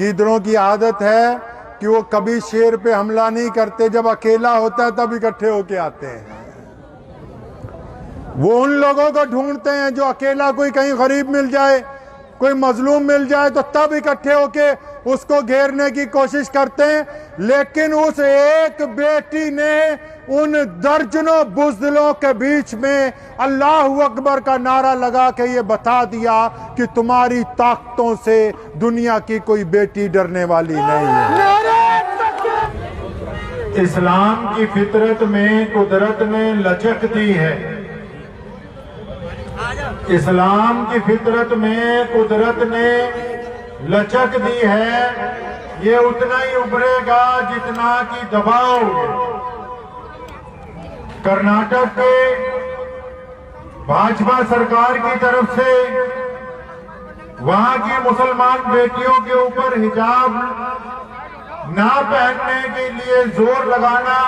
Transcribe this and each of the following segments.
गीदड़ों की आदत है कि वो कभी शेर पे हमला नहीं करते, जब अकेला होता है तब इकट्ठे होके आते हैं। वो उन लोगों को ढूंढते हैं जो अकेला, कोई कहीं गरीब मिल जाए, कोई मजलूम मिल जाए तो तब इकट्ठे होके उसको घेरने की कोशिश करते हैं। लेकिन उस एक बेटी ने उन दर्जनों बुज़दिलों के बीच में अल्लाहू अकबर का नारा लगा के ये बता दिया कि तुम्हारी ताकतों से दुनिया की कोई बेटी डरने वाली नहीं है। इस्लाम की फितरत में कुदरत ने लचक दी है। इस्लाम की फितरत में कुदरत ने लचक दी है। ये उतना ही उभरेगा जितना कि दबाओगे। कर्नाटक के भाजपा सरकार की तरफ से वहां की मुसलमान बेटियों के ऊपर हिजाब ना पहनने के लिए जोर लगाना,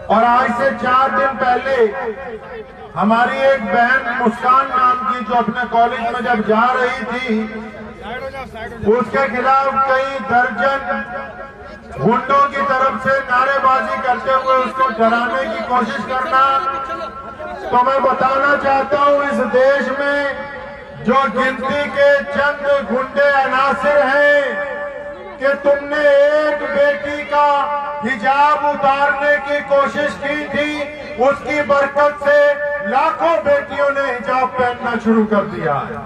और आज से 4 दिन पहले हमारी एक बहन मुस्कान नाम की जो अपने कॉलेज में जब जा रही थी, उसके खिलाफ कई दर्जन गुंडों की तरफ से नारेबाजी करते हुए उसको डराने की कोशिश करना। तो मैं बताना चाहता हूं, इस देश में जो गिनती के चंद गुंडे अनासिर हैं कि तुमने एक बेटी का हिजाब उतारने की कोशिश की थी, उसकी बरकत से लाखों बेटियों ने हिजाब पहनना शुरू कर दिया है।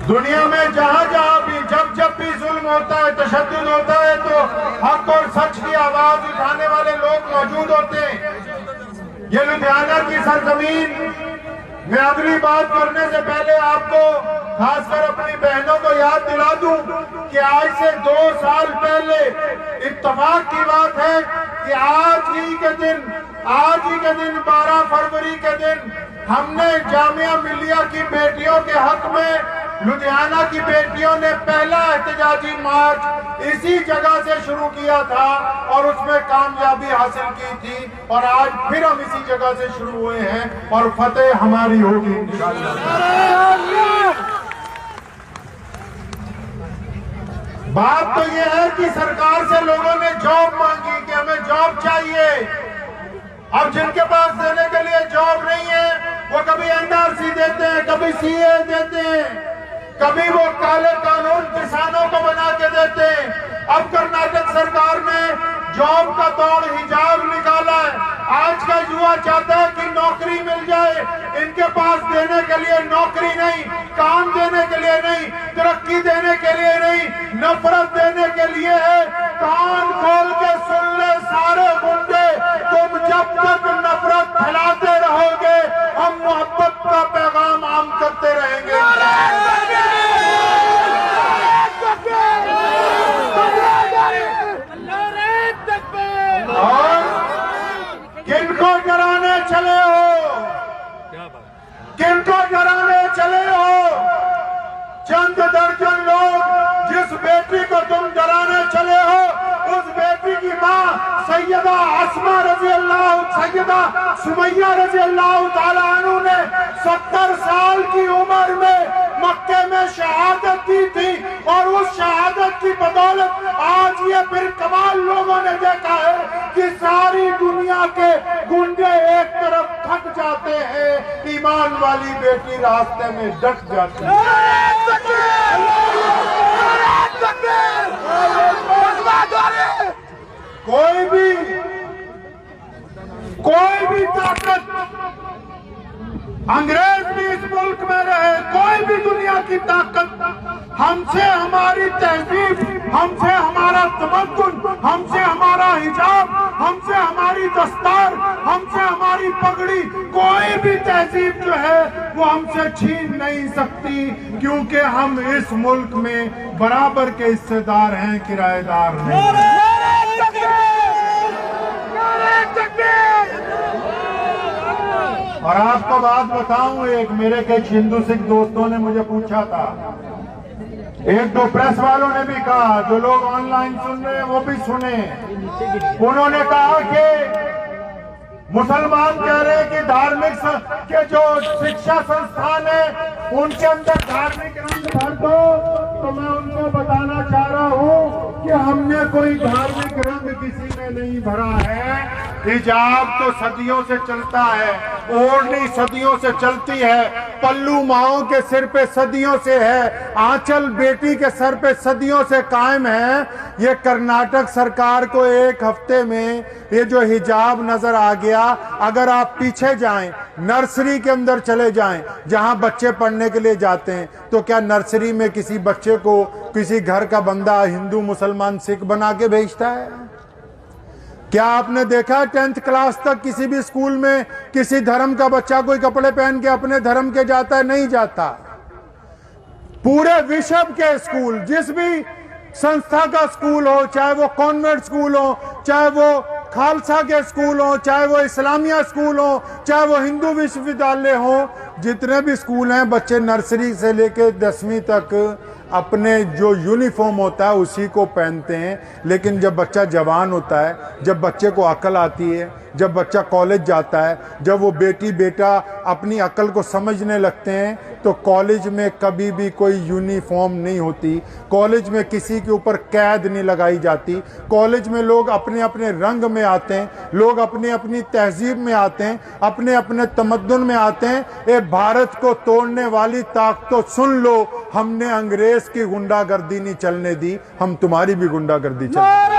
दुनिया में जहां जहां भी जब भी जुल्म होता है, तशद्दुद होता है, तो हक और सच की आवाज उठाने वाले लोग मौजूद होते हैं। ये लुधियाना की सरजमीन मैं अगली बात करने से पहले आपको खासकर अपनी बहनों को याद दिला दूं कि आज से 2 साल पहले इत्तफाक की बात है कि आज ही के दिन 12 फरवरी के दिन हमने जामिया मिलिया की बेटियों के हक में, लुधियाना की बेटियों ने पहला एहतजाजी मार्च इसी जगह से शुरू किया था और उसमें कामयाबी हासिल की थी, और आज फिर हम इसी जगह से शुरू हुए हैं और फतेह हमारी होगी इंशाअल्लाह। बात तो यह है कि सरकार से लोगों ने जॉब मांगी कि हमें जॉब चाहिए। अब जिनके पास देने के लिए जॉब नहीं है वो कभी एनआरसी देते हैं, कभी सीए देते हैं, कभी वो काले कानून किसानों को बना के देते हैं। अब कर्नाटक सरकार ने जॉब का दौड़ हिजाब निकाला है। आज का युवा चाहता है कि नौकरी मिल जाए, इनके पास देने के लिए नौकरी नहीं, काम देने के लिए नहीं, तरक्की देने के लिए नहीं, नफरत देने के लिए है। कान खोल के सुन ले सारे गुंडे, तुम जब तक नफरत फैलाते रहोगे हम मोहब्बत का पैगाम आम करते रहेंगे। और किनको डराने चले हो, किनको डराने चले हो? चंद दर्जन लोग जिस बेटी को तुम डराने चले हो, उस बेटी की मां सैयदा अस्मा रजी अल्लाह, सैयदा सुमैया रजी अल्लाह ताला अन्हु ने 70 साल की उम्र में मक्के में शहादत दी थी, और उस शहादत की बदौलत आज ये फिर कमाल लोगों ने देखा है कि सारी दुनिया के गुंडे एक तरफ थक जाते हैं, ईमान वाली बेटी रास्ते में डट जाती है। कोई भी ताकत, अंग्रेज भी इस मुल्क में रहे, कोई भी दुनिया की ताकत हमसे हमारी तहजीब, हमसे हमारा तमद्दुन, हमसे हमारा हिजाब, हमसे हमारी दस्तार, हमसे हमारी पगड़ी, कोई भी तहजीब जो है वो हमसे छीन नहीं सकती, क्योंकि हम इस मुल्क में बराबर के हिस्सेदार हैं, किराएदार नहीं। और आपको बात बताऊं, एक मेरे कुछ हिंदू सिख दोस्तों ने मुझे पूछा था, एक दो प्रेस वालों ने भी कहा, जो लोग ऑनलाइन सुन रहे हैं वो भी सुने। उन्होंने कहा कि मुसलमान कह रहे हैं कि धार्मिक के जो शिक्षा संस्थान है उनके अंदर धार्मिक रंग भर दो, तो मैं उनको बताना चाह रहा हूं कि हमने कोई धार्मिक रंग किसी में नहीं भरा है। हिजाब तो सदियों से चलता है, ओढ़नी सदियों से चलती है, पल्लू माओं के सिर पे सदियों से है, आंचल बेटी के सर पे सदियों से कायम है। ये कर्नाटक सरकार को एक हफ्ते में ये जो हिजाब नजर आ गया, अगर आप पीछे जाएं, नर्सरी के अंदर चले जाएं जहां बच्चे पढ़ने के लिए जाते हैं, तो क्या नर्सरी में किसी बच्चे को किसी घर का बंदा हिंदू मुसलमान सिख बना के भेजता है? क्या आपने देखा 10th क्लास तक किसी भी स्कूल में किसी धर्म का बच्चा कोई कपड़े पहन के अपने धर्म के जाता है? नहीं जाता। पूरे विश्व के स्कूल, जिस भी संस्था का स्कूल हो, चाहे वो कॉन्वेंट स्कूल हो, चाहे वो खालसा के स्कूल हो, चाहे वो इस्लामिया स्कूल हो, चाहे वो हिंदू विश्वविद्यालय हो, जितने भी स्कूल हैं, बच्चे नर्सरी से लेकर 10वीं तक अपने जो यूनिफॉर्म होता है उसी को पहनते हैं। लेकिन जब बच्चा जवान होता है, जब बच्चे को अकल आती है, जब बच्चा कॉलेज जाता है, जब वो बेटी बेटा अपनी अकल को समझने लगते हैं, तो कॉलेज में कभी भी कोई यूनिफॉर्म नहीं होती, कॉलेज में किसी के ऊपर कैद नहीं लगाई जाती, कॉलेज में लोग अपने अपने रंग में आते हैं, लोग अपनी अपनी तहजीब में आते हैं, अपने अपने तमद्दुन में आते हैं। ये भारत को तोड़ने वाली ताकतों, सुन लो, हमने अंग्रेज की गुंडागर्दी नहीं चलने दी, हम तुम्हारी भी गुंडागर्दी चलने।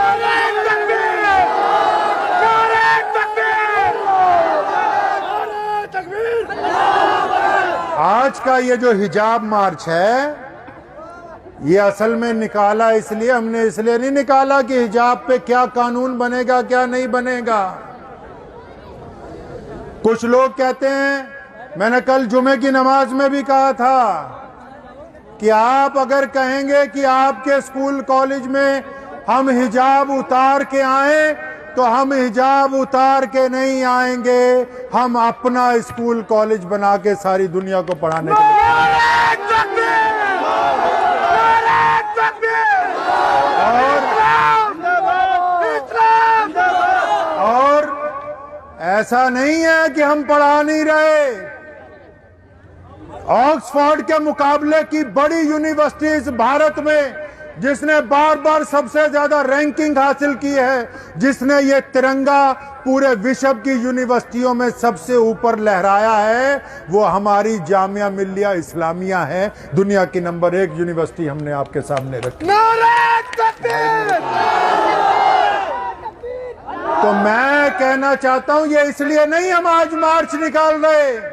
आज का ये जो हिजाब मार्च है, ये असल में निकाला इसलिए हमने इसलिए नहीं निकाला कि हिजाब पे क्या कानून बनेगा क्या नहीं बनेगा। कुछ लोग कहते हैं, मैंने कल जुमे की नमाज में भी कहा था कि आप अगर कहेंगे कि आपके स्कूल कॉलेज में हम हिजाब उतार के आए, तो हम हिजाब उतार के नहीं आएंगे, हम अपना स्कूल कॉलेज बना के सारी दुनिया को पढ़ाने के लिए। और ऐसा नहीं है कि हम पढ़ा नहीं रहे। ऑक्सफोर्ड के मुकाबले की बड़ी यूनिवर्सिटीज भारत में, जिसने बार बार सबसे ज्यादा रैंकिंग हासिल की है, जिसने ये तिरंगा पूरे विश्व की यूनिवर्सिटियों में सबसे ऊपर लहराया है, वो हमारी जामिया मिल्लिया इस्लामिया है। दुनिया की नंबर 1 यूनिवर्सिटी हमने आपके सामने रखी। तो मैं कहना चाहता हूं, ये इसलिए नहीं हम आज मार्च निकाल रहे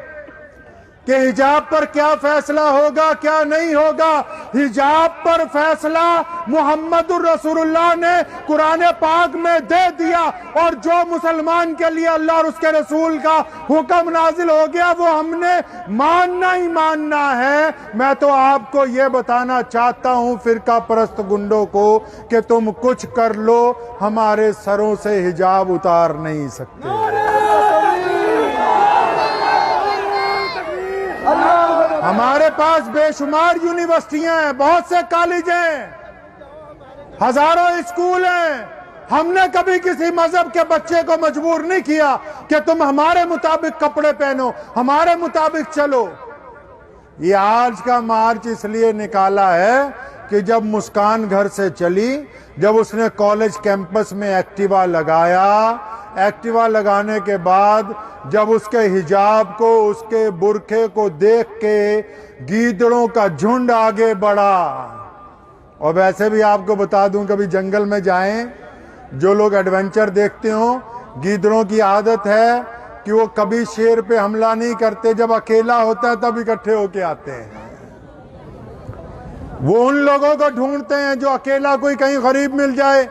कि हिजाब पर क्या फैसला होगा क्या नहीं होगा। हिजाब पर फैसला मुहम्मदुर रसूलुल्लाह ने कुरान पाक में दे दिया, और जो मुसलमान के लिए अल्लाह और उसके रसूल का हुक्म नाजिल हो गया वो हमने मानना ही मानना है। मैं तो आपको ये बताना चाहता हूं फिरका परस्त गुंडों को कि तुम कुछ कर लो, हमारे सरों से हिजाब उतार नहीं सकते। हमारे पास बेशुमार यूनिवर्सिटियां हैं, बहुत से कॉलेज हैं, हजारों स्कूल हैं। हमने कभी किसी मजहब के बच्चे को मजबूर नहीं किया कि तुम हमारे मुताबिक कपड़े पहनो, हमारे मुताबिक चलो। ये आज का मार्च इसलिए निकाला है कि जब मुस्कान घर से चली, जब उसने कॉलेज कैंपस में एक्टिवा लगाया, एक्टिवा लगाने के बाद जब उसके हिजाब को, उसके बुरखे को देख के गीदड़ों का झुंड आगे बढ़ा। और वैसे भी आपको बता दूं, कभी जंगल में जाएं, जो लोग एडवेंचर देखते हो, गीदड़ों की आदत है कि वो कभी शेर पे हमला नहीं करते, जब अकेला होता है तब इकट्ठे होके आते हैं। वो उन लोगों को ढूंढते हैं जो अकेला, कोई कहीं गरीब मिल जाए,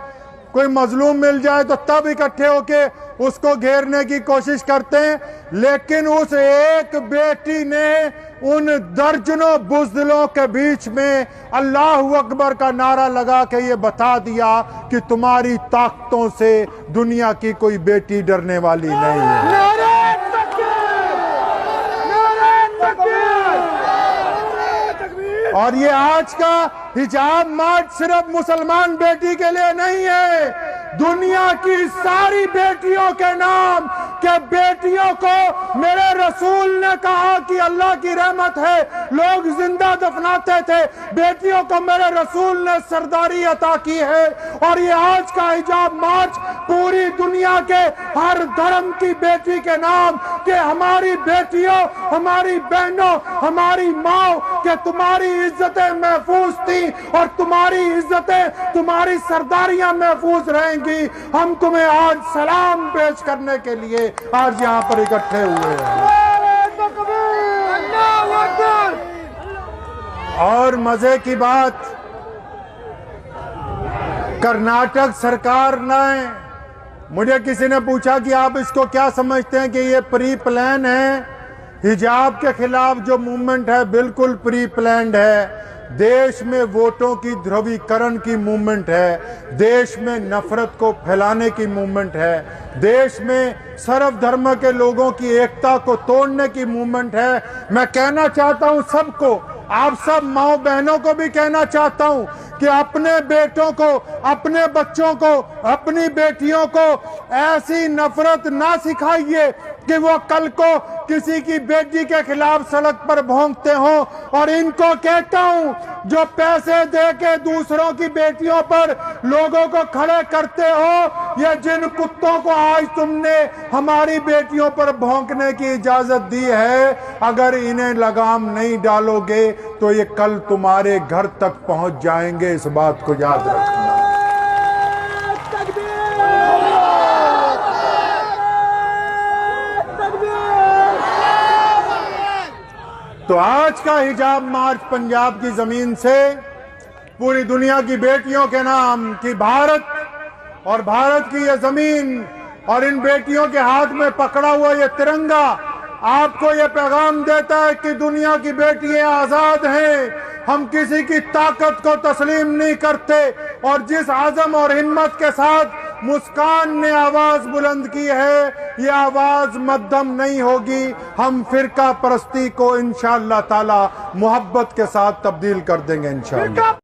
कोई मजलूम मिल जाए तो तब इकट्ठे होके उसको घेरने की कोशिश करते हैं। लेकिन उस एक बेटी ने उन दर्जनों बुज़दिलों के बीच में अल्लाहु अकबर का नारा लगा के ये बता दिया कि तुम्हारी ताकतों से दुनिया की कोई बेटी डरने वाली नहीं है। और ये आज का हिजाब मार्च सिर्फ मुसलमान बेटी के लिए नहीं है, दुनिया की सारी बेटियों के नाम कि बेटियों को मेरे रसूल ने कहा कि अल्लाह की रहमत है, लोग जिंदा दफनाते थे, बेटियों को मेरे रसूल ने सरदारी अता की है। और ये आज का हिजाब मार्च पूरी दुनिया के हर धर्म की बेटी के नाम, कि हमारी बेटियों, हमारी बहनों, हमारी माँ, कि तुम्हारी इज्जतें महफूज थी और तुम्हारी इज्जतें, तुम्हारी सरदारियां महफूज रहेंगी। हम तुम्हें आज सलाम पेश करने के लिए आज यहाँ पर इकट्ठे हुए हैं। और मजे की बात, कर्नाटक सरकार ने, मुझे किसी ने पूछा कि आप इसको क्या समझते हैं कि ये प्री प्लान है? हिजाब के खिलाफ जो मूवमेंट है बिल्कुल प्री प्लान्ड है। देश में वोटों की ध्रुवीकरण की मूवमेंट है, देश में नफरत को फैलाने की मूवमेंट है, देश में सर्वधर्म के लोगों की एकता को तोड़ने की मूवमेंट है। मैं कहना चाहता हूं सबको, आप सब माओ बहनों को भी कहना चाहता हूं कि अपने बेटों को, अपने बच्चों को, अपनी बेटियों को ऐसी नफरत ना सिखाइए कि वो कल को किसी की बेटी के खिलाफ सड़क पर भौंकते हो। और इनको कहता हूं, जो पैसे दे के दूसरों की बेटियों पर लोगों को खड़े करते हो, ये जिन कुत्तों को आज तुमने हमारी बेटियों पर भौंकने की इजाजत दी है, अगर इन्हें लगाम नहीं डालोगे तो ये कल तुम्हारे घर तक पहुंच जाएंगे। इस बात को याद रखना। तो आज का हिजाब मार्च पंजाब की जमीन से पूरी दुनिया की बेटियों के नाम, कि भारत और भारत की ये जमीन और इन बेटियों के हाथ में पकड़ा हुआ ये तिरंगा आपको ये पैगाम देता है कि दुनिया की बेटियां आजाद हैं। हम किसी की ताकत को तस्लीम नहीं करते। और जिस आज़म और हिम्मत के साथ मुस्कान ने आवाज बुलंद की है, ये आवाज मध्यम नहीं होगी। हम फिरका परस्ती को इंशाअल्लाह ताला मोहब्बत के साथ तब्दील कर देंगे इंशाअल्लाह।